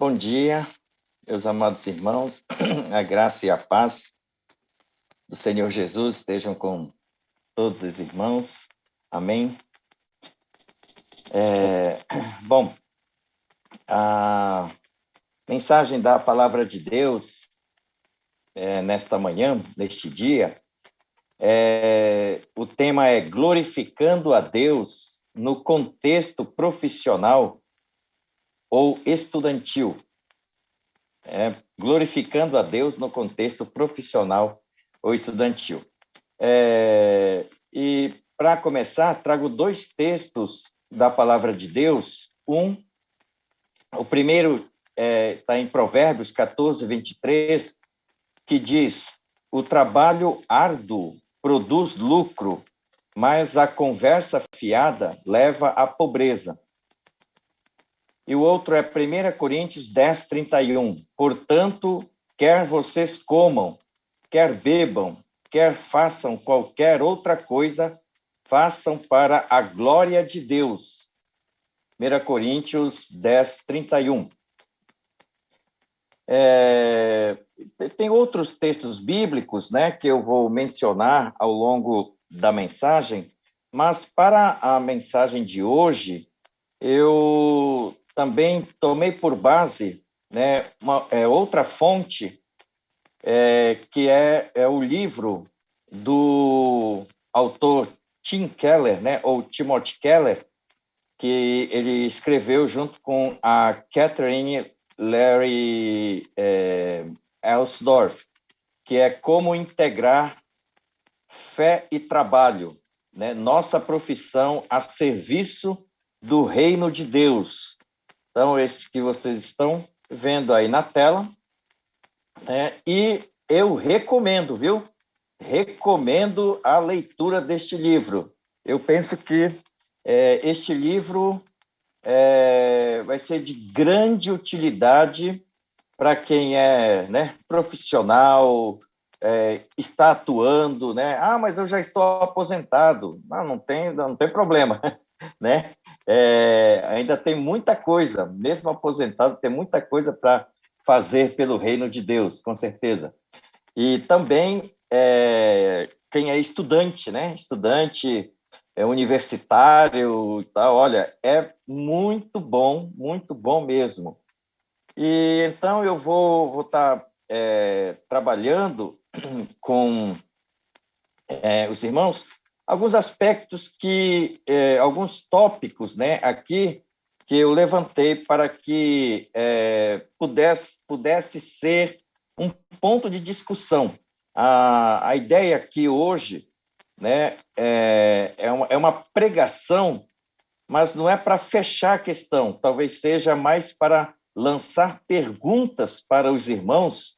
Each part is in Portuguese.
Bom dia, meus amados irmãos, a graça e a paz do Senhor Jesus estejam com todos os irmãos, amém? Bom, a mensagem da Palavra de Deus nesta manhã, neste dia, o tema é glorificando a Deus no contexto profissional ou estudantil. Glorificando a Deus no contexto profissional ou estudantil. E, para começar, trago dois textos da Palavra de Deus. O primeiro está em Provérbios 14, 23, que diz: o trabalho árduo produz lucro, mas a conversa fiada leva à pobreza. E o outro é 1 Coríntios 10, 31. Portanto, quer vocês comam, quer bebam, quer façam qualquer outra coisa, façam para a glória de Deus. 1 Coríntios 10, 31. Tem outros textos bíblicos, que eu vou mencionar ao longo da mensagem, mas para a mensagem de hoje, eu também tomei por base outra fonte, que é o livro do autor Tim Keller, ou Timothy Keller, que ele escreveu junto com a Catherine Larry Elsdorf, que é Como Integrar Fé e Trabalho, nossa profissão a serviço do reino de Deus. Então, esse que vocês estão vendo aí na tela, e eu recomendo, viu? Recomendo a leitura deste livro. Eu penso que este livro vai ser de grande utilidade para quem é profissional, está atuando, mas eu já estou aposentado. Não tem problema, ainda tem muita coisa, mesmo aposentado, tem muita coisa para fazer pelo reino de Deus, com certeza. E também quem é estudante, estudante universitário, tá? Olha, é muito bom mesmo. E então eu vou estar trabalhando com os irmãos alguns aspectos alguns tópicos, aqui que eu levantei para que pudesse ser um ponto de discussão. A ideia aqui hoje, é uma pregação, mas não é para fechar a questão, talvez seja mais para lançar perguntas para os irmãos,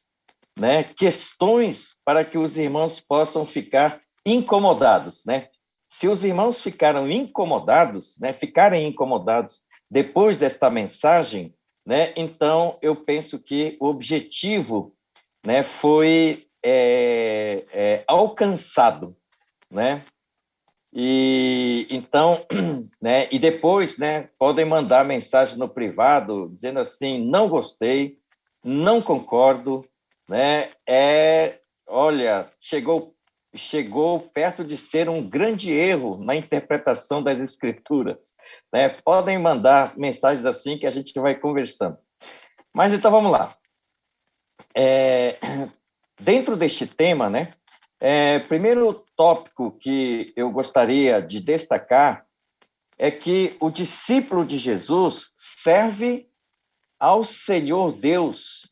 questões para que os irmãos possam ficar incomodados, Se os irmãos ficarem incomodados depois desta mensagem, então eu penso que o objetivo, foi alcançado, E então, e depois, podem mandar mensagem no privado dizendo assim: não gostei, não concordo, olha, chegou perto de ser um grande erro na interpretação das escrituras, Podem mandar mensagens assim que a gente vai conversando. Mas então vamos lá. Dentro deste tema, primeiro tópico que eu gostaria de destacar é que o discípulo de Jesus serve ao Senhor Deus,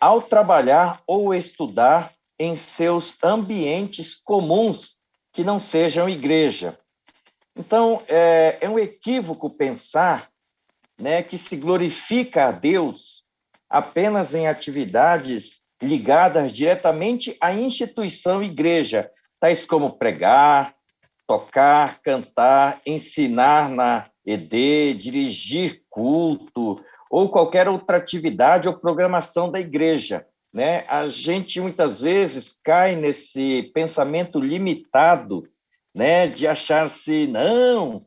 ao trabalhar ou estudar em seus ambientes comuns que não sejam igreja. Então, é um equívoco pensar, que se glorifica a Deus apenas em atividades ligadas diretamente à instituição igreja, tais como pregar, tocar, cantar, ensinar na ED, dirigir culto, ou qualquer outra atividade ou programação da igreja. A gente, muitas vezes, cai nesse pensamento limitado, de achar-se, não,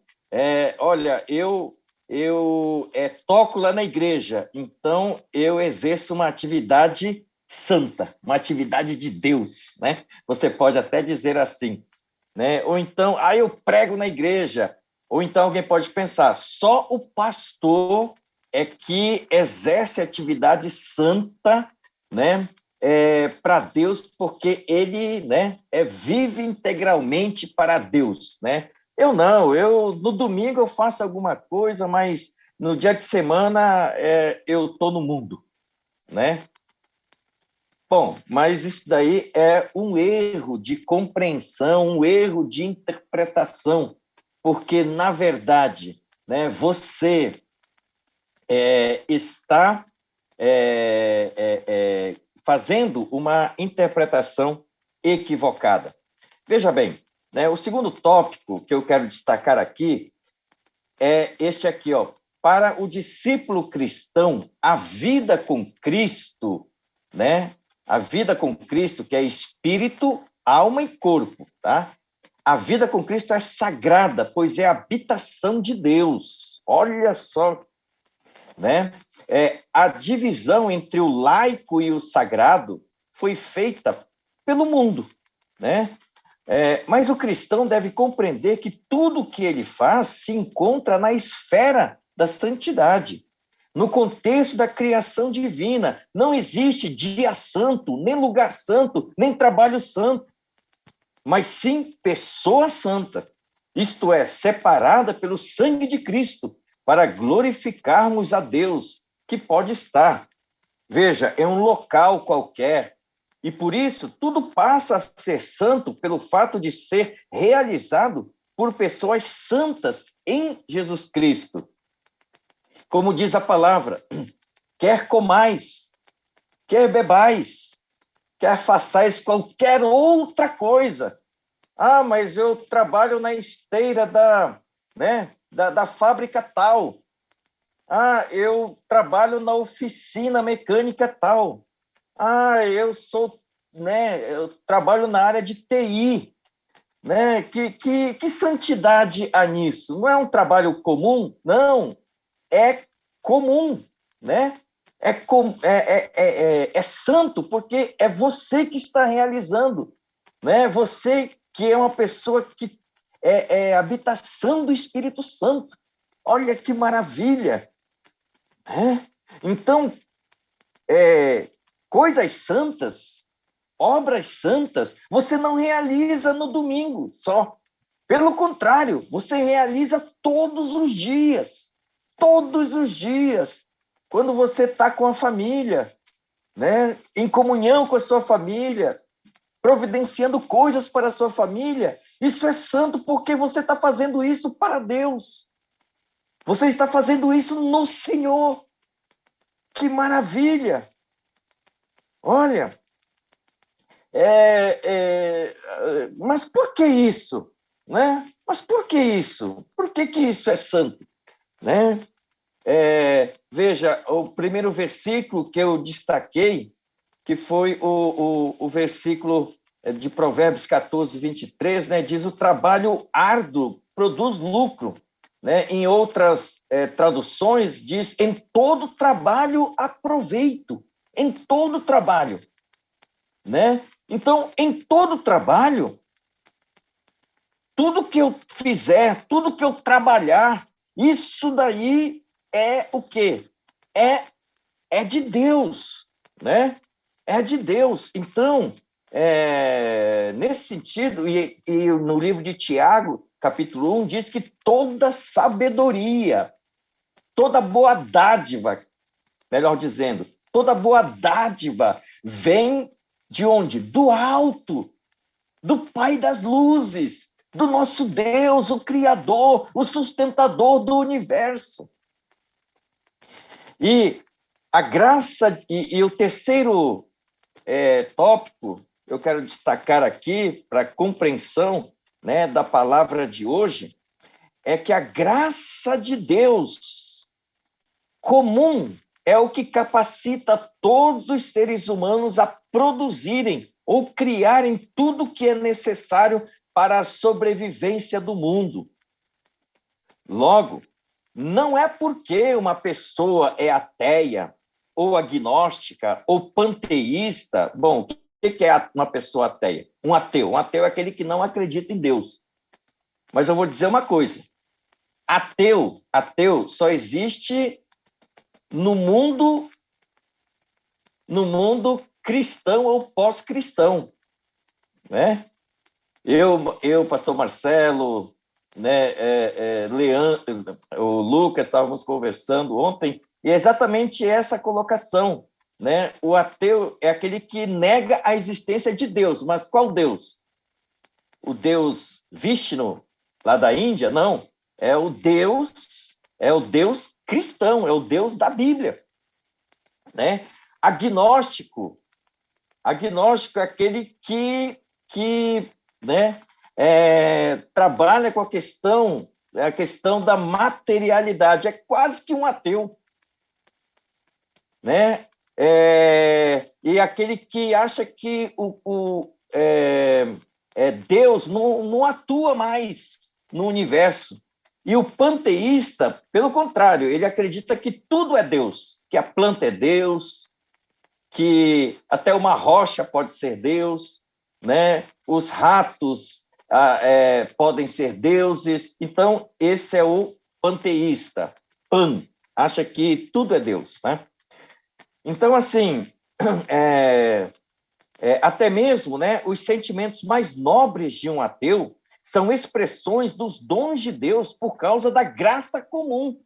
olha, eu eu toco lá na igreja, então eu exerço uma atividade santa, uma atividade de Deus, né? Você pode até dizer assim, né? Ou então, eu prego na igreja. Ou então alguém pode pensar, só o pastor é que exerce atividade santa, né? Para Deus, porque ele, né, vive integralmente para Deus, né? Eu não, no domingo eu faço alguma coisa, mas no dia de semana eu estou no mundo, né? Bom, mas isso daí é um erro de compreensão, um erro de interpretação, porque, na verdade, né, você está fazendo uma interpretação equivocada. Veja bem, né, o segundo tópico que eu quero destacar aqui é este aqui, ó. Para o discípulo cristão, a vida com Cristo, né? A vida com Cristo, que é espírito, alma e corpo, tá? A vida com Cristo é sagrada, pois é a habitação de Deus. Olha só, né? A divisão entre o laico e o sagrado foi feita pelo mundo, né? Mas o cristão deve compreender que tudo o que ele faz se encontra na esfera da santidade, no contexto da criação divina. Não existe dia santo, nem lugar santo, nem trabalho santo, mas sim pessoa santa, isto é, separada pelo sangue de Cristo, para glorificarmos a Deus, que pode estar. Veja, é um local qualquer, e por isso tudo passa a ser santo pelo fato de ser realizado por pessoas santas em Jesus Cristo. Como diz a palavra, quer comais, quer bebais, quer façais qualquer outra coisa. Mas eu trabalho na esteira da fábrica tal. Eu trabalho na oficina mecânica tal. Eu trabalho na área de TI, né? Que santidade há nisso? Não é um trabalho comum? Não, é comum, né? É santo porque é você que está realizando, né? Você que é uma pessoa que é habitação do Espírito Santo. Olha que maravilha, né? Então, coisas santas, obras santas, você não realiza no domingo só. Pelo contrário, você realiza todos os dias. Todos os dias. Quando você está com a família, né? Em comunhão com a sua família, providenciando coisas para a sua família, isso é santo porque você está fazendo isso para Deus. Você está fazendo isso no Senhor. Que maravilha! Olha, mas por que isso? Né? Mas por que isso? Por que isso é santo? Né? Veja, o primeiro versículo que eu destaquei, que foi o versículo de Provérbios 14, 23, né, diz: o trabalho árduo produz lucro. Né? Em outras traduções, diz: em todo trabalho há proveito. Em todo trabalho. Né? Então, em todo trabalho, tudo que eu fizer, tudo que eu trabalhar, isso daí é o quê? É de Deus, né? É de Deus. Então, nesse sentido, e no livro de Tiago, capítulo 1, diz que toda sabedoria, toda boa dádiva, melhor dizendo, toda boa dádiva vem de onde? Do alto, do Pai das luzes, do nosso Deus, o Criador, o sustentador do universo. E a graça, e o terceiro tópico, eu quero destacar aqui, para compreensão, né, da palavra de hoje, é que a graça de Deus comum é o que capacita todos os seres humanos a produzirem ou criarem tudo o que é necessário para a sobrevivência do mundo. Logo, não é porque uma pessoa é ateia, ou agnóstica, ou panteísta. Bom, o que é uma pessoa ateia? Um ateu. Um ateu é aquele que não acredita em Deus. Mas eu vou dizer uma coisa. Ateu só existe no mundo cristão ou pós-cristão, né? Pastor Marcelo, né, Leandro, o Lucas, estávamos conversando ontem, e é exatamente essa colocação, né? O ateu é aquele que nega a existência de Deus, mas qual Deus? O Deus Vishnu, lá da Índia? Não, é o Deus cristão, é o Deus da Bíblia, né? Agnóstico é aquele que né, trabalha com a questão da materialidade, é quase que um ateu, né? E aquele que acha que Deus não atua mais no universo. E o panteísta, pelo contrário, ele acredita que tudo é Deus, que a planta é Deus, que até uma rocha pode ser Deus, né? Os ratos podem ser deuses. Então, esse é o panteísta. Acha que tudo é Deus, né? Então, assim, até mesmo, né, os sentimentos mais nobres de um ateu são expressões dos dons de Deus por causa da graça comum.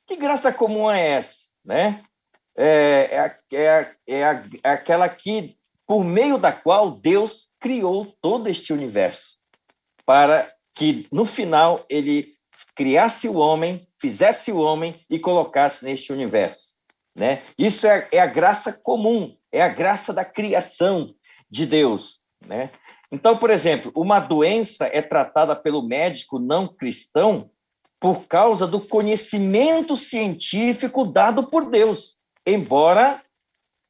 Que graça comum é essa, né? Aquela que, por meio da qual Deus criou todo este universo, para que, no final, ele criasse o homem, fizesse o homem e colocasse neste universo, né? Isso é a graça comum, é a graça da criação de Deus, né? Então, por exemplo, uma doença é tratada pelo médico não cristão por causa do conhecimento científico dado por Deus, embora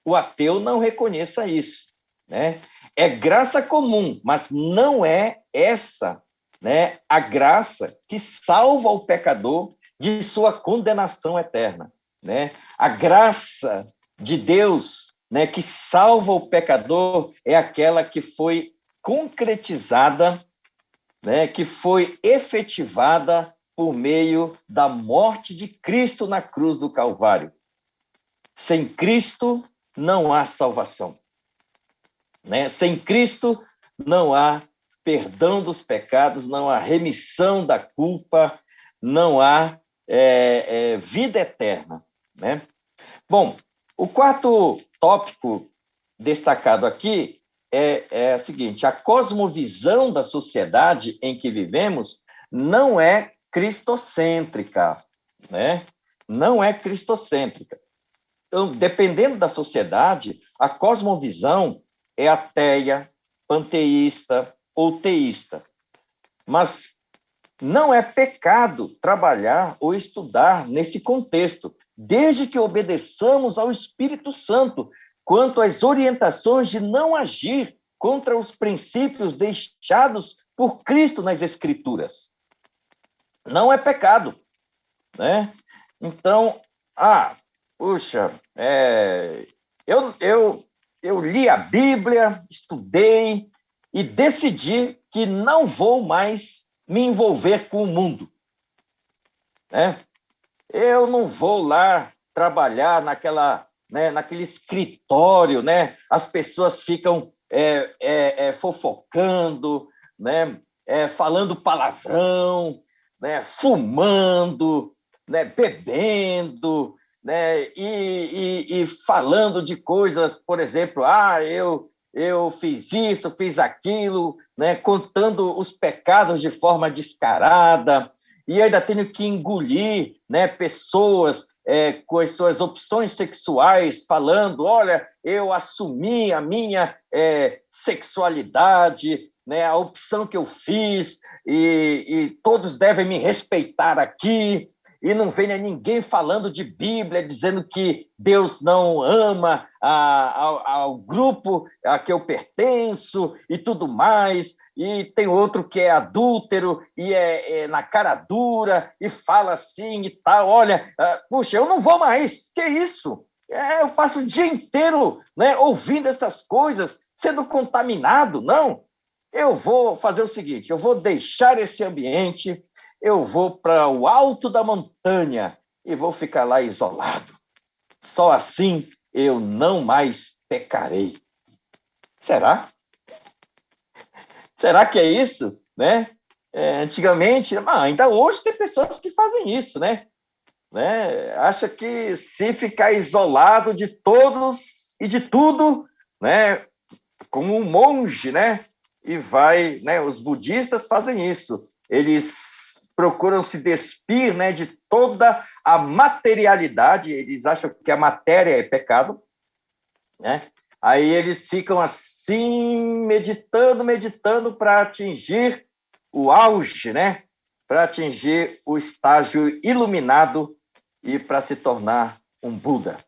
o ateu não reconheça isso, né? É graça comum, mas não é essa, né, a graça que salva o pecador de sua condenação eterna, né? A graça de Deus, né, que salva o pecador é aquela que foi concretizada, né, que foi efetivada por meio da morte de Cristo na cruz do Calvário. Sem Cristo não há salvação, né? Sem Cristo não há perdão dos pecados, não há remissão da culpa, não há vida eterna, né? Bom, o quarto tópico destacado aqui é o seguinte: a cosmovisão da sociedade em que vivemos não é cristocêntrica, né? Não é cristocêntrica. Então, dependendo da sociedade, a cosmovisão é ateia, panteísta ou teísta. Mas não é pecado trabalhar ou estudar nesse contexto, desde que obedeçamos ao Espírito Santo quanto às orientações de não agir contra os princípios deixados por Cristo nas Escrituras. Não é pecado, né? Então, puxa, eu li a Bíblia, estudei e decidi que não vou mais me envolver com o mundo, né? Eu não vou lá trabalhar naquele escritório, né? As pessoas ficam fofocando, né? Falando palavrão, né? Fumando, né? Bebendo, né? E falando de coisas, por exemplo, eu fiz isso, fiz aquilo, né? Contando os pecados de forma descarada, e ainda tenho que engolir, né, pessoas com as suas opções sexuais, falando, olha, eu assumi a minha sexualidade, né, a opção que eu fiz, e todos devem me respeitar aqui, e não venha ninguém falando de Bíblia, dizendo que Deus não ama ao grupo a que eu pertenço e tudo mais. e tem outro que é adúltero, e é na cara dura, e fala assim e tal, olha, puxa, eu não vou mais, que isso? Eu passo o dia inteiro, né, ouvindo essas coisas, sendo contaminado, não. Eu vou fazer o seguinte, eu vou deixar esse ambiente, eu vou para o alto da montanha e vou ficar lá isolado. Só assim eu não mais pecarei. Será? Será que é isso? Né? Antigamente, ainda hoje tem pessoas que fazem isso, né? Acha que se ficar isolado de todos e de tudo, né? Como um monge, né? E vai, né? Os budistas fazem isso. Eles procuram se despir, né? De toda a materialidade. Eles acham que a matéria é pecado, né? Aí eles ficam assim, meditando para atingir o auge, né? Para atingir o estágio iluminado e para se tornar um Buda.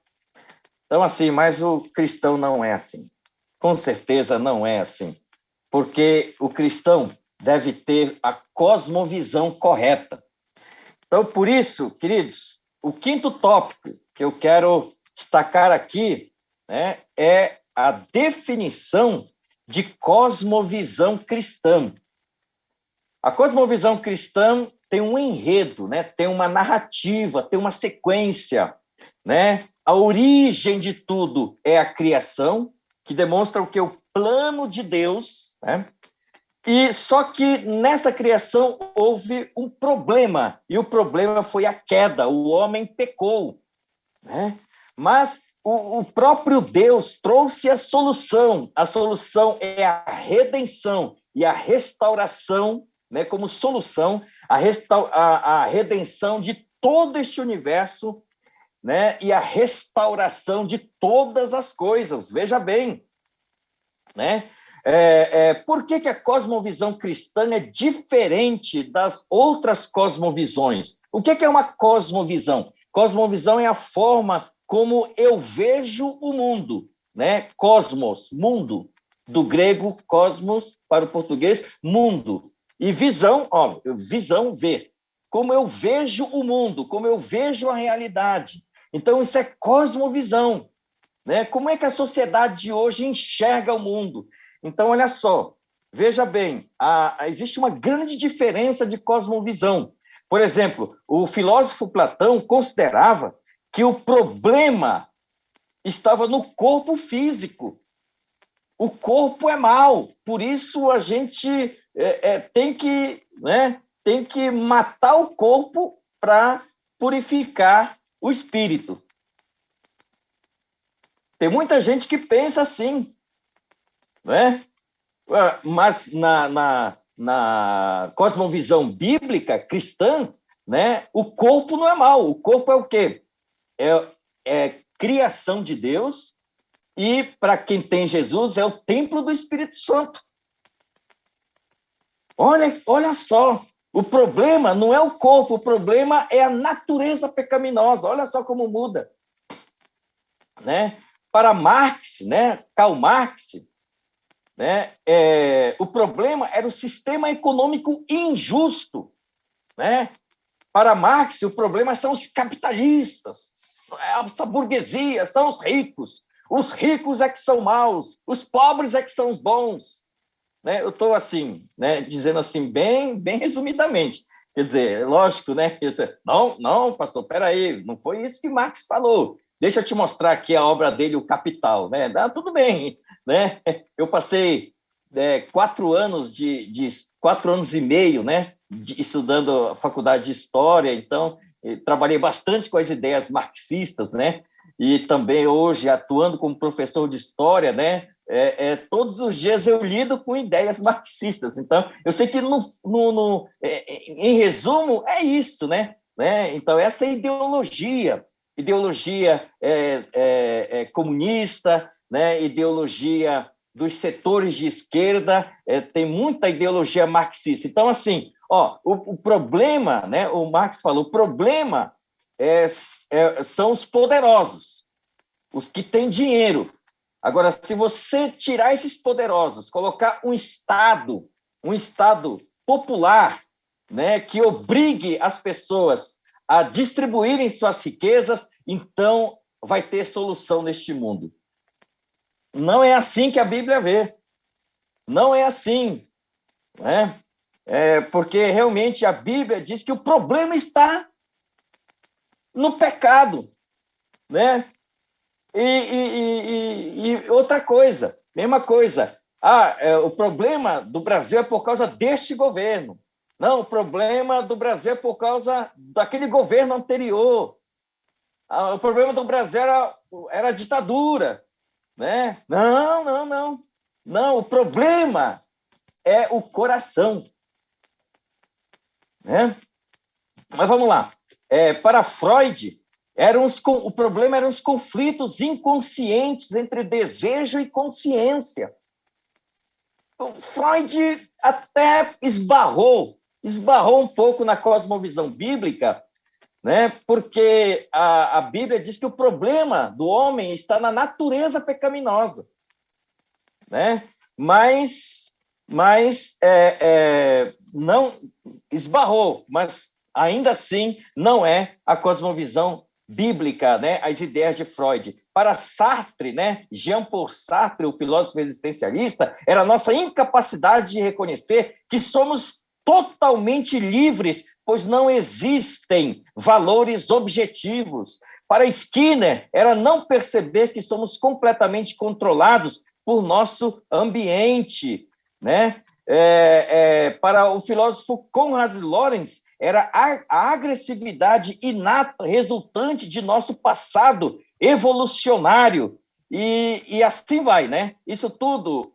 Então, assim, mas o cristão não é assim. Com certeza não é assim. Porque o cristão deve ter a cosmovisão correta. Então, por isso, queridos, o quinto tópico que eu quero destacar aqui, né, é a definição de cosmovisão cristã. A cosmovisão cristã tem um enredo, né, tem uma narrativa, tem uma sequência, né? A origem de tudo é a criação, que demonstra o que? O plano de Deus, né? E só que nessa criação houve um problema, e o problema foi a queda, o homem pecou, né? Mas o próprio Deus trouxe a solução é a redenção e a restauração, né, como solução, a redenção de todo este universo, né, e a restauração de todas as coisas. Veja bem, né? Por que a cosmovisão cristã é diferente das outras cosmovisões? O que é uma cosmovisão? Cosmovisão é a forma como eu vejo o mundo, né? Cosmos, mundo, do grego cosmos para o português, mundo. E visão, ó, visão, ver. Como eu vejo o mundo, como eu vejo a realidade. Então, isso é cosmovisão, né? Como é que a sociedade de hoje enxerga o mundo? Então, olha só, veja bem, existe uma grande diferença de cosmovisão. Por exemplo, o filósofo Platão considerava que o problema estava no corpo físico. O corpo é mau, por isso a gente tem que matar o corpo para purificar o espírito. Tem muita gente que pensa assim, né? Mas na cosmovisão bíblica cristã, né, o corpo não é mau. O corpo é o quê? É criação de Deus e, para quem tem Jesus, é o templo do Espírito Santo. Olha só, o problema não é o corpo, o problema é a natureza pecaminosa. Olha só como muda, né? Para Marx, né, Karl Marx, né, o problema era o sistema econômico injusto, né? Para Marx, o problema são os capitalistas, essa burguesia, são os ricos. Os ricos é que são maus, os pobres é que são os bons. Né? Eu estou assim, né, dizendo assim, bem resumidamente. Quer dizer, lógico, né? Não, pastor, peraí, não foi isso que Marx falou. Deixa eu te mostrar aqui a obra dele, O Capital. Né? Tudo bem, né? Eu passei 4 anos 4 anos e meio, né, estudando a faculdade de História, então trabalhei bastante com as ideias marxistas, né, e também hoje atuando como professor de História, né, todos os dias eu lido com ideias marxistas, então eu sei que em resumo é isso, né, então essa é ideologia comunista, né, ideologia dos setores de esquerda, tem muita ideologia marxista. Então, assim, o problema, né, o Marx falou, o problema são os poderosos, os que têm dinheiro. Agora, se você tirar esses poderosos, colocar um Estado um Estado popular, né, que obrigue as pessoas a distribuírem suas riquezas, então vai ter solução neste mundo. Não é assim que a Bíblia vê. Não é assim, né? Porque realmente a Bíblia diz que o problema está no pecado, né? E outra coisa, mesma coisa. O problema do Brasil é por causa deste governo. Não, o problema do Brasil é por causa daquele governo anterior. O problema do Brasil era a ditadura, né? Não, não, não. Não, o problema é o coração, né? Mas vamos lá. Para Freud, o problema eram os conflitos inconscientes entre desejo e consciência. Freud até esbarrou um pouco na cosmovisão bíblica, né? Porque a Bíblia diz que o problema do homem está na natureza pecaminosa, né? Mas não esbarrou, mas ainda assim não é a cosmovisão bíblica, né? As ideias de Freud. Para Sartre, né? Jean-Paul Sartre, o filósofo existencialista, era a nossa incapacidade de reconhecer que somos totalmente livres, pois não existem valores objetivos. Para Skinner, era não perceber que somos completamente controlados por nosso ambiente, né? Para o filósofo Konrad Lorenz, era a agressividade inata resultante de nosso passado evolucionário, e assim vai, né? Isso tudo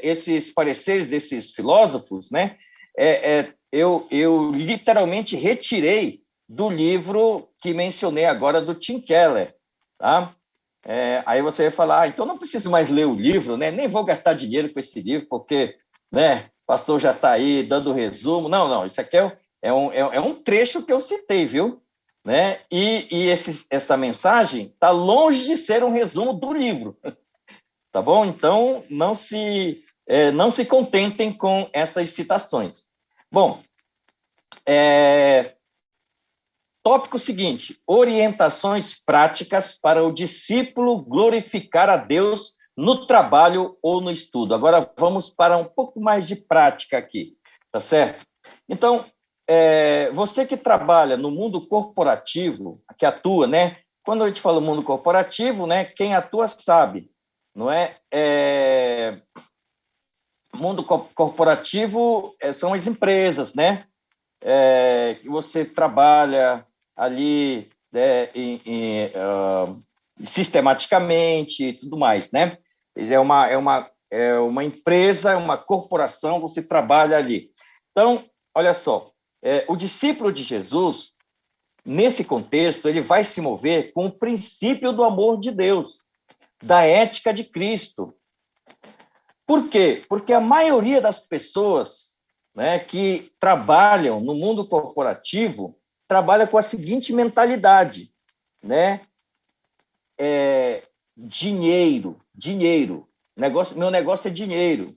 esses pareceres desses filósofos, né? Eu literalmente retirei do livro que mencionei agora, do Tim Keller, tá? Aí você vai falar, então não preciso mais ler o livro, né? Nem vou gastar dinheiro com esse livro, porque, né, o pastor já está aí dando resumo. Não, não, isso aqui é um trecho que eu citei, viu? Né? Essa mensagem está longe de ser um resumo do livro, tá bom? Então, não se contentem com essas citações. Bom, tópico seguinte: orientações práticas para o discípulo glorificar a Deus no trabalho ou no estudo. Agora vamos para um pouco mais de prática aqui, tá certo? Então, você que trabalha no mundo corporativo, que atua, né? Quando a gente fala mundo corporativo, né? Quem atua sabe, não é? Mundo corporativo são as empresas, né? Que você trabalha ali, né, sistematicamente e tudo mais, né? É uma empresa, é uma corporação, você trabalha ali. Então, olha só, o discípulo de Jesus, nesse contexto, ele vai se mover com o princípio do amor de Deus, da ética de Cristo. Por quê? Porque a maioria das pessoas, né, que trabalham no mundo corporativo trabalha com a seguinte mentalidade, né? Dinheiro. Meu negócio é dinheiro.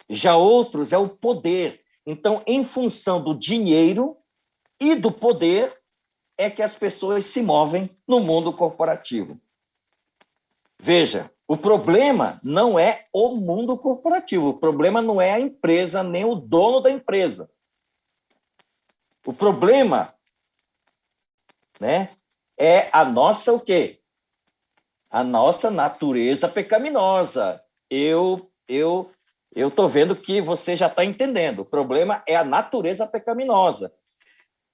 Já outros é o poder. Então, em função do dinheiro e do poder, é que as pessoas se movem no mundo corporativo. Veja, o problema não é o mundo corporativo, o problema não é a empresa, nem o dono da empresa. O problema, né, é a nossa o quê? A nossa natureza pecaminosa. Eu estou vendo que você já está entendendo. O problema é a natureza pecaminosa.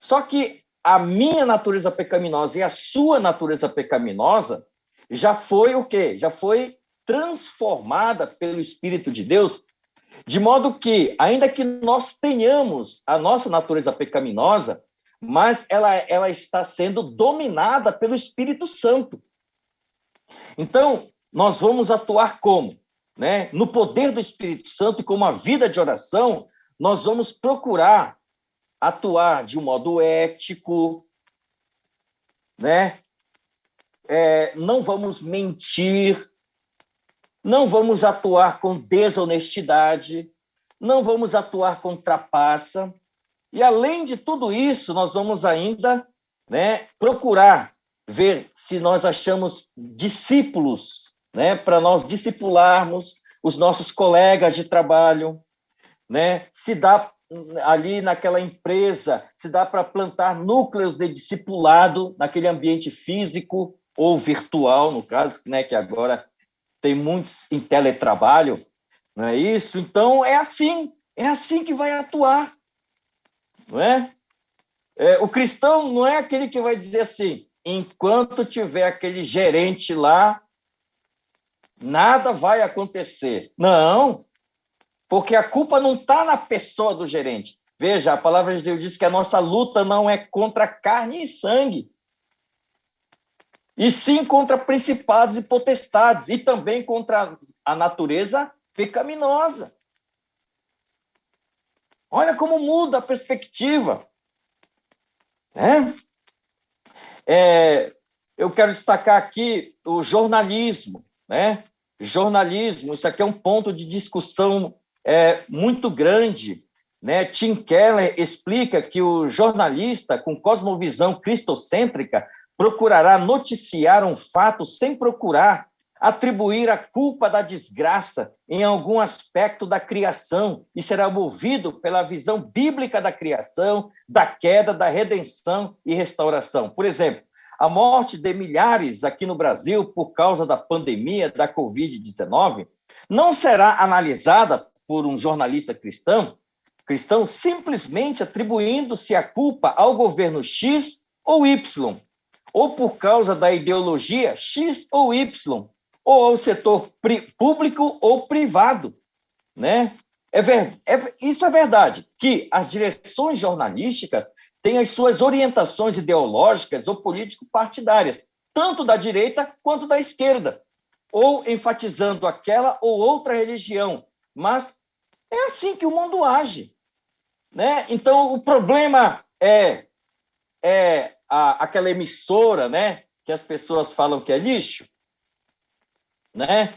Só que a minha natureza pecaminosa e a sua natureza pecaminosa já foi o quê? Já foi transformada pelo Espírito de Deus, de modo que, ainda que nós tenhamos a nossa natureza pecaminosa, mas ela está sendo dominada pelo Espírito Santo. Então, nós vamos atuar como? Né? No poder do Espírito Santo e com uma vida de oração, nós vamos procurar atuar de um modo ético, né? Não vamos mentir, não vamos atuar com desonestidade, não vamos atuar com trapaça. E, além de tudo isso, nós vamos ainda, né, procurar ver se nós achamos discípulos, né, para nós discipularmos os nossos colegas de trabalho, né, se dá ali naquela empresa, se dá para plantar núcleos de discipulado naquele ambiente físico ou virtual, no caso, né, que agora tem muitos em teletrabalho, não é isso? Então, é assim que vai atuar, não é? O cristão não é aquele que vai dizer assim, enquanto tiver aquele gerente lá, nada vai acontecer. Não, porque a culpa não está na pessoa do gerente. Veja, a palavra de Deus diz que a nossa luta não é contra carne e sangue, e sim contra principados e potestades, e também contra a natureza pecaminosa. Olha como muda a perspectiva. Né? Eu quero destacar aqui o jornalismo. Né? Jornalismo, isso aqui é um ponto de discussão muito grande. Né? Tim Keller explica que o jornalista com cosmovisão cristocêntrica procurará noticiar um fato sem procurar atribuir a culpa da desgraça em algum aspecto da criação e será movido pela visão bíblica da criação, da queda, da redenção e restauração. Por exemplo, a morte de milhares aqui no Brasil por causa da pandemia da Covid-19 não será analisada por um jornalista cristão simplesmente atribuindo-se a culpa ao governo X ou Y, ou por causa da ideologia X ou Y, ou ao setor público ou privado. Né? Isso é verdade, que as direções jornalísticas têm as suas orientações ideológicas ou político-partidárias, tanto da direita quanto da esquerda, ou enfatizando aquela ou outra religião, mas é assim que o mundo age. Né? Então, o problema é aquela emissora, né, que as pessoas falam que é lixo, né?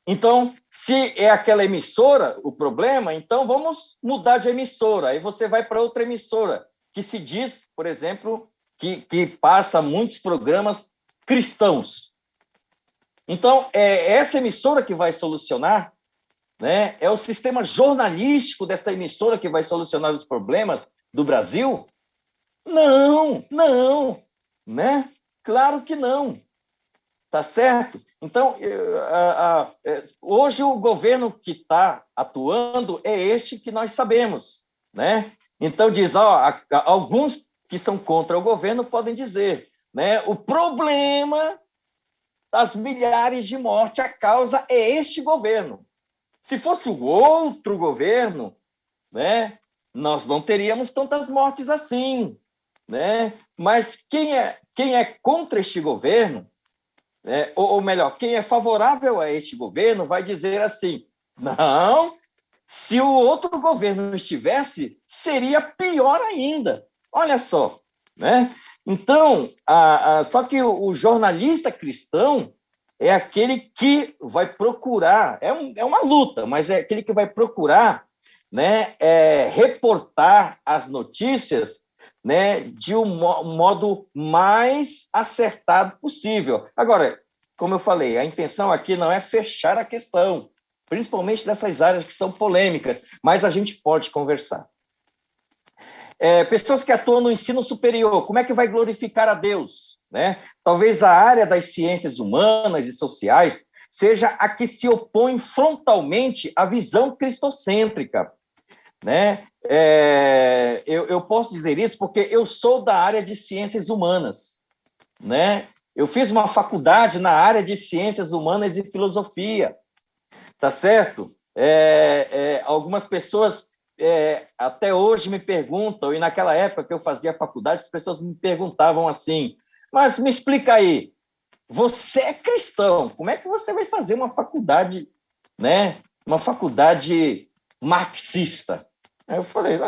Então, se é aquela emissora o problema, então vamos mudar de emissora. Aí você vai para outra emissora, que se diz, por exemplo, que passa muitos programas cristãos. Então, é essa emissora que vai solucionar, né? É o sistema jornalístico dessa emissora que vai solucionar os problemas do Brasil? Não, né? Claro que não. Tá certo? Então, hoje o governo que está atuando é este que nós sabemos, né? Então diz, alguns que são contra o governo podem dizer, né? O problema das milhares de mortes, a causa é este governo. Se fosse o outro governo, né? Nós não teríamos tantas mortes assim, né? Mas quem é contra este governo, ou melhor, quem é favorável a este governo vai dizer assim, não, se o outro governo estivesse, seria pior ainda. Olha só, né? Então, só que o jornalista cristão é aquele que vai procurar, é uma luta, mas é aquele que vai procurar, né, reportar as notícias, né, de um modo mais acertado possível. Agora, como eu falei, a intenção aqui não é fechar a questão, principalmente nessas áreas que são polêmicas, mas a gente pode conversar. Pessoas que atuam no ensino superior, como é que vai glorificar a Deus? Né? Talvez a área das ciências humanas e sociais seja a que se opõe frontalmente à visão cristocêntrica. Né? Eu posso dizer isso porque eu sou da área de ciências humanas. Né? Eu fiz uma faculdade na área de ciências humanas e filosofia. Tá certo? Algumas pessoas até hoje me perguntam, e naquela época que eu fazia faculdade, as pessoas me perguntavam assim, mas me explica aí, você é cristão, como é que você vai fazer uma faculdade, né? Uma faculdade marxista? Aí eu falei,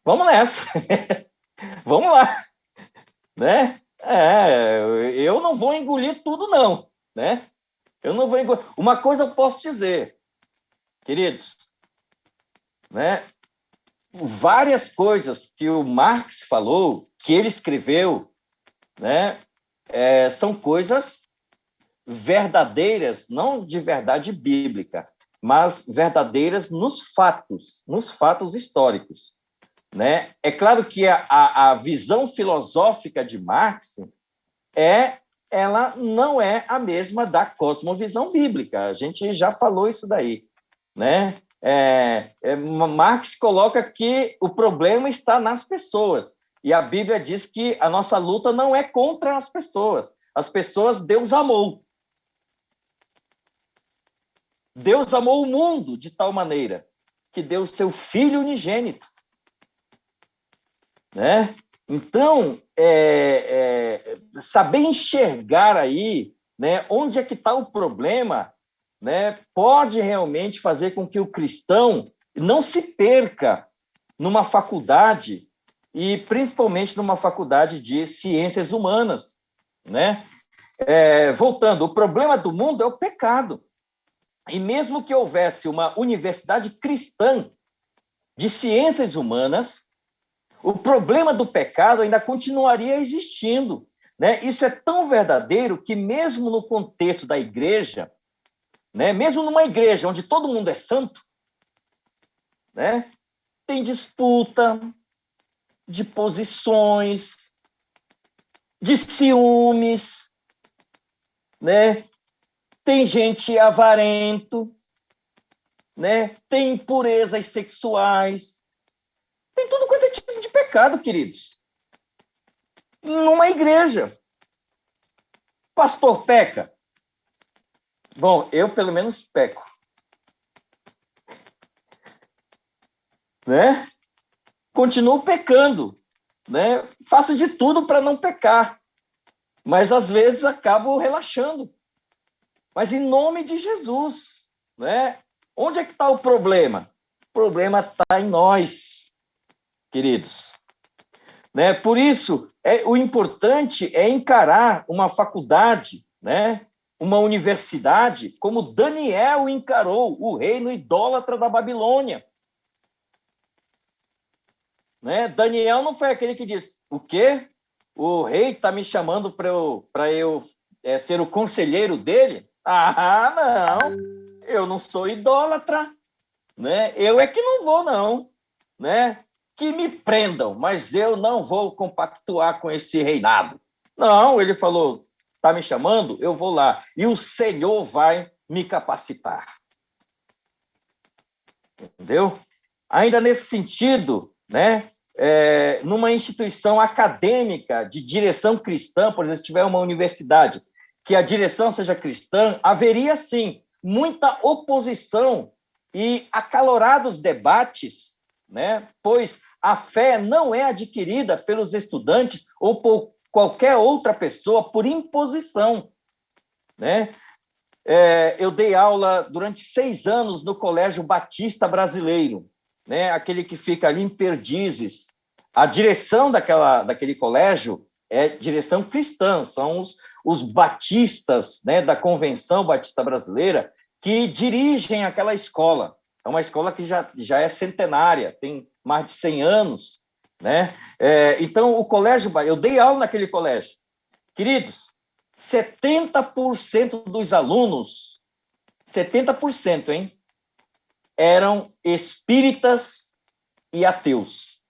vamos nessa, vamos lá, né? Eu não vou engolir tudo, não, né? Eu não vou Uma coisa eu posso dizer, queridos, né? Várias coisas que o Marx falou, que ele escreveu, né? São coisas verdadeiras, não de verdade bíblica, mas verdadeiras nos fatos históricos, né? É claro que a visão filosófica de Marx ela não é a mesma da cosmovisão bíblica. A gente já falou isso daí, né? Marx coloca que o problema está nas pessoas, e a Bíblia diz que a nossa luta não é contra as pessoas. As pessoas Deus amou. Deus amou o mundo de tal maneira que deu o seu Filho unigênito, né? Então, saber enxergar aí, né, onde é que está o problema, né, pode realmente fazer com que o cristão não se perca numa faculdade, e principalmente numa faculdade de ciências humanas, né? Voltando, o problema do mundo é o pecado. E mesmo que houvesse uma universidade cristã de ciências humanas, o problema do pecado ainda continuaria existindo, né? Isso é tão verdadeiro que mesmo no contexto da igreja, né, mesmo numa igreja onde todo mundo é santo, né, tem disputa de posições, de ciúmes, né? Tem gente avarento, né? Tem impurezas sexuais, tem tudo quanto é tipo de pecado, queridos. Numa igreja. Pastor peca? Bom, eu pelo menos peco. Né? Continuo pecando. Né? Faço de tudo para não pecar. Mas às vezes acabo relaxando. Mas em nome de Jesus, né? Onde é que está o problema? O problema está em nós, queridos. Né? Por isso, o importante é encarar uma faculdade, né? Uma universidade, como Daniel encarou o reino idólatra da Babilônia. Né? Daniel não foi aquele que disse, o quê? O rei está me chamando para eu ser o conselheiro dele? Ah, não, eu não sou idólatra, né? Eu é que não vou, não, né? Que me prendam, mas eu não vou compactuar com esse reinado. Não, ele falou, está me chamando? Eu vou lá. E o Senhor vai me capacitar. Entendeu? Ainda nesse sentido, né? Numa instituição acadêmica de direção cristã, por exemplo, se tiver uma universidade que a direção seja cristã, haveria, sim, muita oposição e acalorados debates, né? Pois a fé não é adquirida pelos estudantes ou por qualquer outra pessoa por imposição, né? Eu dei aula durante 6 anos no Colégio Batista Brasileiro, né? Aquele que fica ali em Perdizes. A direção daquele colégio é direção cristã, são os batistas, né, da Convenção Batista Brasileira que dirigem aquela escola. É uma escola que já é centenária, tem mais de 100 anos. Né? Então, o colégio, eu dei aula naquele colégio. Queridos, 70% dos alunos, 70%, hein, eram espíritas e ateus.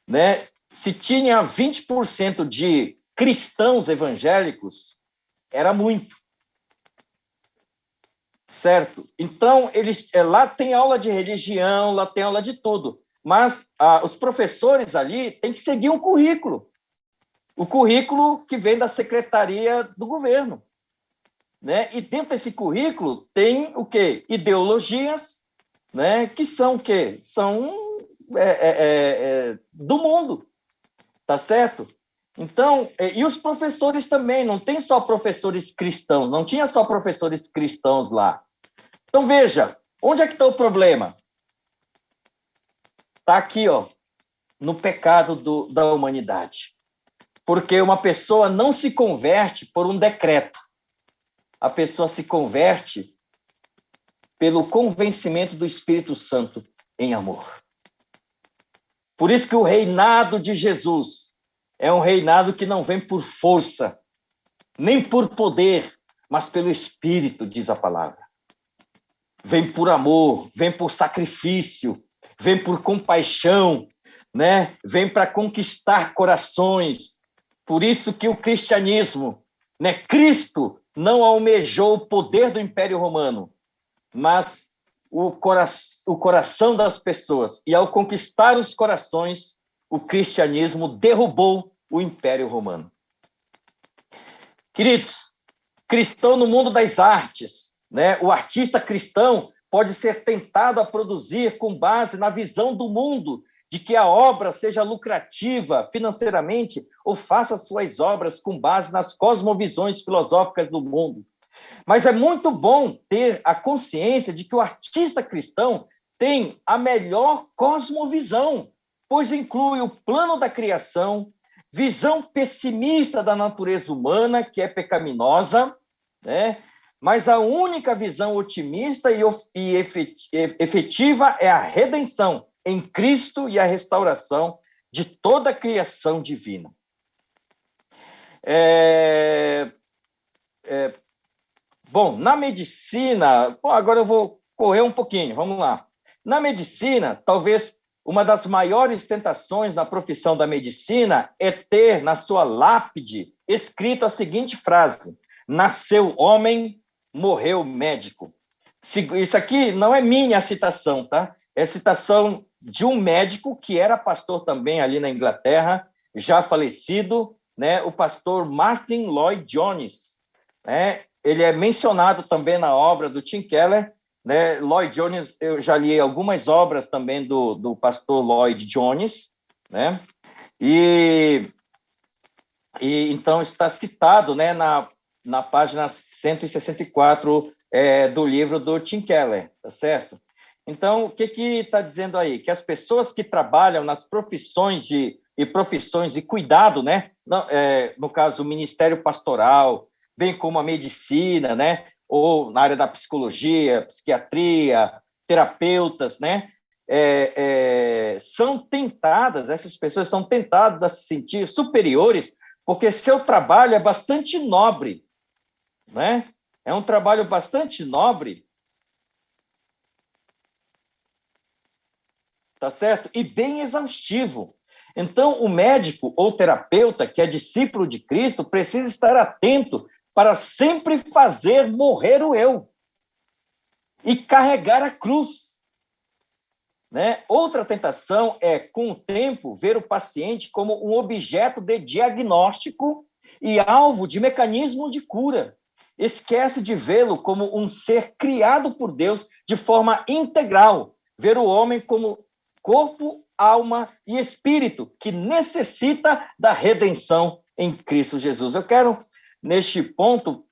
Né? Se tinha 20% de cristãos evangélicos, era muito. Certo? Então, lá tem aula de religião, lá tem aula de tudo, mas os professores ali têm que seguir um currículo. O currículo que vem da Secretaria do Governo. Né? E dentro desse currículo tem o quê? Ideologias, né? Que são o quê? São do mundo, tá certo? Então, e os professores também, não tem só professores cristãos, não tinha só professores cristãos lá. Então, veja, onde é que está o problema? Está aqui, ó, no pecado da humanidade. Porque uma pessoa não se converte por um decreto. a pessoa se converte pelo convencimento do Espírito Santo em amor. Por isso que o reinado de Jesus é um reinado que não vem por força, nem por poder, mas pelo Espírito, diz a palavra. Vem por amor, vem por sacrifício, vem por compaixão, né? Vem para conquistar corações. Por isso que o cristianismo, né? Cristo não almejou o poder do Império Romano, mas o coração das pessoas. E ao conquistar os corações, o cristianismo derrubou o Império Romano. Queridos, cristão no mundo das artes, né? O artista cristão pode ser tentado a produzir com base na visão do mundo de que a obra seja lucrativa financeiramente ou faça suas obras com base nas cosmovisões filosóficas do mundo. Mas é muito bom ter a consciência de que o artista cristão tem a melhor cosmovisão, pois inclui o plano da criação, visão pessimista da natureza humana, que é pecaminosa, né? Mas a única visão otimista e efetiva é a redenção em Cristo e a restauração de toda a criação divina. Bom, na medicina, agora eu vou correr um pouquinho, vamos lá. Na medicina, talvez uma das maiores tentações na profissão da medicina é ter na sua lápide escrito a seguinte frase: nasceu homem, morreu médico. Isso aqui não é minha citação, tá? É citação de um médico que era pastor também ali na Inglaterra, já falecido, né? O pastor Martyn Lloyd-Jones, né? Ele é mencionado também na obra do Tim Keller, né? Lloyd-Jones, eu já li algumas obras também do pastor Lloyd-Jones, né? E então está citado, né, na página 164 do livro do Tim Keller, tá certo? Então, o que está dizendo aí? Que as pessoas que trabalham nas profissões e cuidado, né? No caso, o ministério pastoral, bem como a medicina, né? Ou na área da psicologia, psiquiatria, terapeutas, né? São tentadas, essas pessoas são tentadas a se sentir superiores, porque seu trabalho é bastante nobre, né? É um trabalho bastante nobre, tá certo? E bem exaustivo. Então, o médico ou terapeuta que é discípulo de Cristo precisa estar atento para sempre fazer morrer o eu e carregar a cruz, né? Outra tentação é, com o tempo, ver o paciente como um objeto de diagnóstico e alvo de mecanismo de cura. Esquece de vê-lo como um ser criado por Deus de forma integral, ver o homem como corpo, alma e espírito, que necessita da redenção em Cristo Jesus. Eu quero, neste ponto,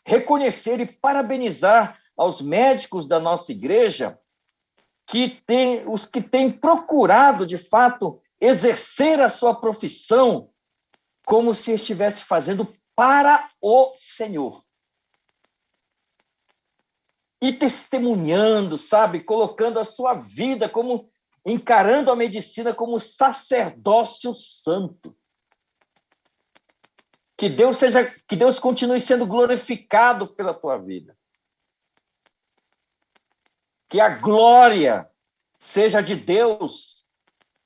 reconhecer e parabenizar aos médicos da nossa igreja, os que têm procurado, de fato, exercer a sua profissão como se estivesse fazendo para o Senhor. E testemunhando, sabe? Colocando a sua vida como, encarando a medicina como sacerdócio santo. Que Deus continue sendo glorificado pela tua vida. Que a glória seja de Deus,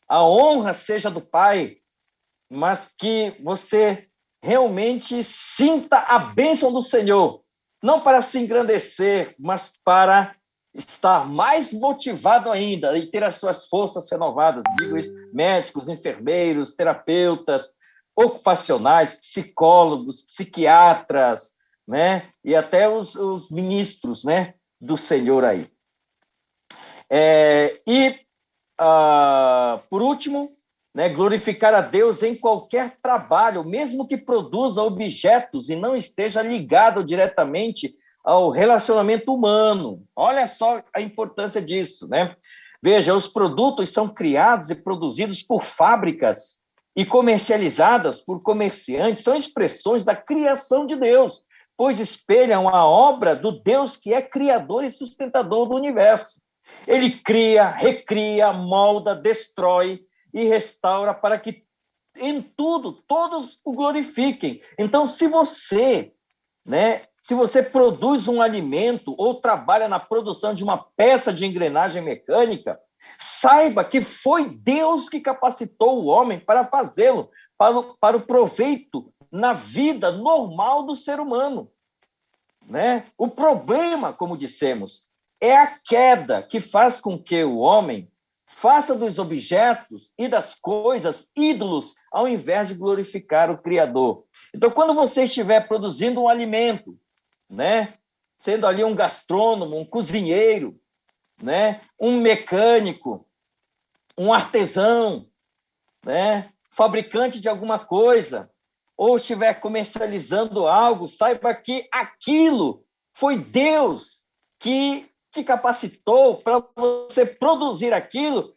a honra seja do Pai, mas que você realmente sinta a bênção do Senhor, não para se engrandecer, mas para estar mais motivado ainda e ter as suas forças renovadas. Digo isso, médicos, enfermeiros, terapeutas, ocupacionais, psicólogos, psiquiatras, né? E até os ministros, né, do Senhor aí. Por último, né, glorificar a Deus em qualquer trabalho, mesmo que produza objetos e não esteja ligado diretamente ao relacionamento humano. Olha só a importância disso, né? Veja, os produtos são criados e produzidos por fábricas e comercializadas por comerciantes, são expressões da criação de Deus. pois espelham a obra do Deus que é criador e sustentador do universo. Ele cria, recria, molda, destrói e restaura para que em tudo todos o glorifiquem. Então, se você produz um alimento ou trabalha na produção de uma peça de engrenagem mecânica, saiba que foi Deus que capacitou o homem para fazê-lo, para o proveito na vida normal do ser humano. Né? O problema, como dissemos, é a queda que faz com que o homem faça dos objetos e das coisas ídolos, ao invés de glorificar o Criador. Então, quando você estiver produzindo um alimento, né, sendo ali um gastrônomo, um cozinheiro, né, um mecânico, um artesão, né, fabricante de alguma coisa, ou estiver comercializando algo, saiba que aquilo foi Deus que te capacitou para você produzir aquilo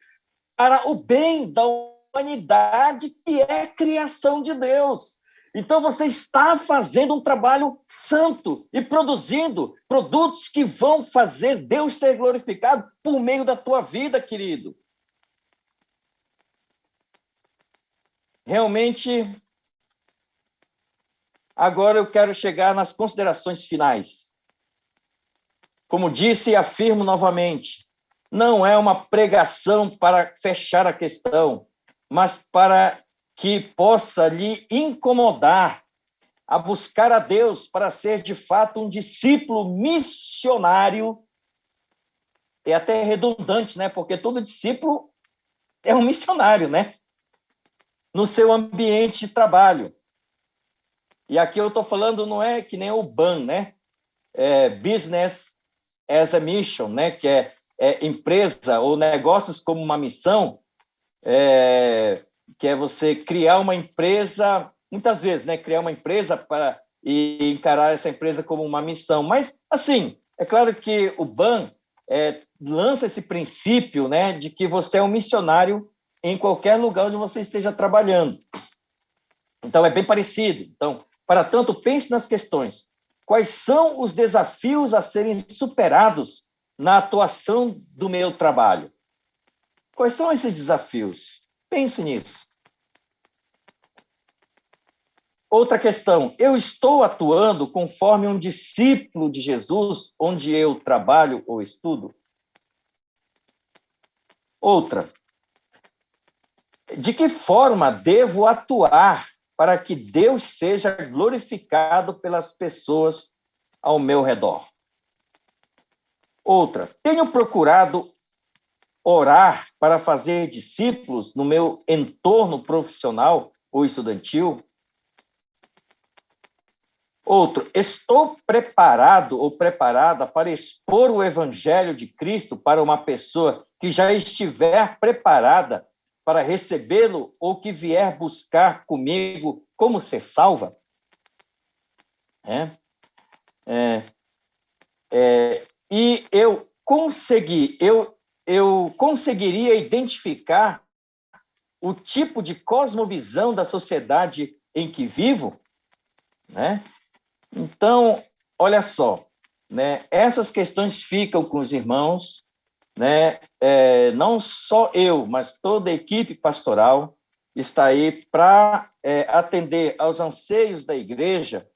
para o bem da humanidade, que é criação de Deus. Então, você está fazendo um trabalho santo e produzindo produtos que vão fazer Deus ser glorificado por meio da tua vida, querido. Realmente, agora eu quero chegar nas considerações finais. Como disse e afirmo novamente, não é uma pregação para fechar a questão, mas para que possa lhe incomodar a buscar a Deus para ser, de fato, um discípulo missionário. É até redundante, né? Porque todo discípulo é um missionário, né? No seu ambiente de trabalho. E aqui eu estou falando, não é que nem o BAN, né? É Business as a Mission, né? Que é empresa ou negócios como uma missão, que é você criar uma empresa, muitas vezes, né? Criar uma empresa e encarar essa empresa como uma missão. Mas, assim, é claro que o BAN lança esse princípio, né? De que você é um missionário em qualquer lugar onde você esteja trabalhando. Então, é bem parecido. Então, para tanto, pense nas questões. Quais são os desafios a serem superados na atuação do meu trabalho? Quais são esses desafios? Pense nisso. Outra questão, eu estou atuando conforme um discípulo de Jesus, onde eu trabalho ou estudo? Outra, de que forma devo atuar para que Deus seja glorificado pelas pessoas ao meu redor? Outra, tenho procurado orar para fazer discípulos no meu entorno profissional ou estudantil? Outro, estou preparado ou preparada para expor o Evangelho de Cristo para uma pessoa que já estiver preparada para recebê-lo ou que vier buscar comigo como ser salva? E eu conseguiria identificar o tipo de cosmovisão da sociedade em que vivo? Né? Então, olha só, né? Essas questões ficam com os irmãos, né? Não só eu, mas toda a equipe pastoral está aí para atender aos anseios da igreja,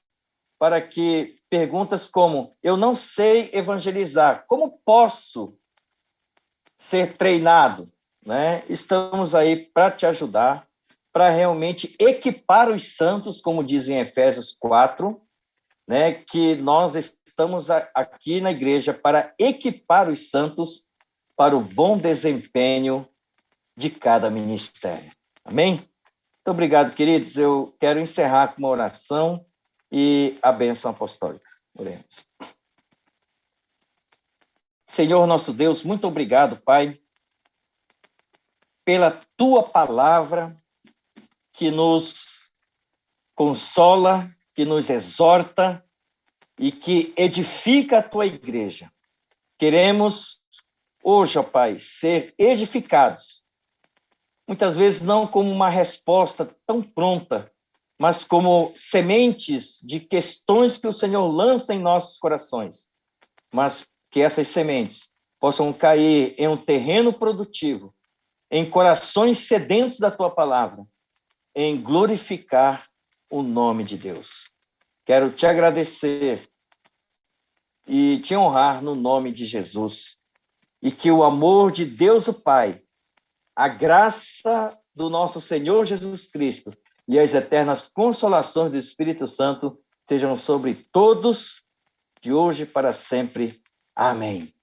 para que perguntas como: eu não sei evangelizar, como posso ser treinado? Né? Estamos aí para te ajudar, para realmente equipar os santos, como diz em Efésios 4, né? Que nós estamos aqui na igreja para equipar os santos para o bom desempenho de cada ministério. Amém? Muito obrigado, queridos. Eu quero encerrar com uma oração e a bênção apostólica. Oremos. Senhor nosso Deus, muito obrigado, Pai, pela tua palavra que nos consola, que nos exorta e que edifica a tua igreja. Queremos hoje, ó Pai, ser edificados, muitas vezes não como uma resposta tão pronta, mas como sementes de questões que o Senhor lança em nossos corações, mas que essas sementes possam cair em um terreno produtivo, em corações sedentos da tua palavra, em glorificar o nome de Deus. Quero te agradecer e te honrar no nome de Jesus, e que o amor de Deus o Pai, a graça do nosso Senhor Jesus Cristo e as eternas consolações do Espírito Santo sejam sobre todos, de hoje para sempre. Amém.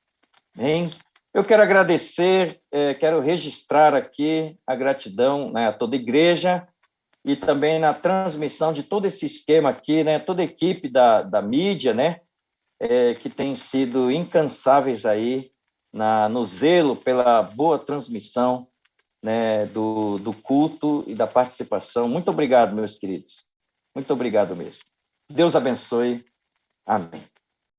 Amém. Eu quero agradecer, quero registrar aqui a gratidão, né, a toda a igreja e também na transmissão de todo esse esquema aqui, né, toda a equipe da mídia, né, que tem sido incansáveis aí no zelo pela boa transmissão, né, do culto e da participação. Muito obrigado, meus queridos. Muito obrigado mesmo. Deus abençoe. Amém.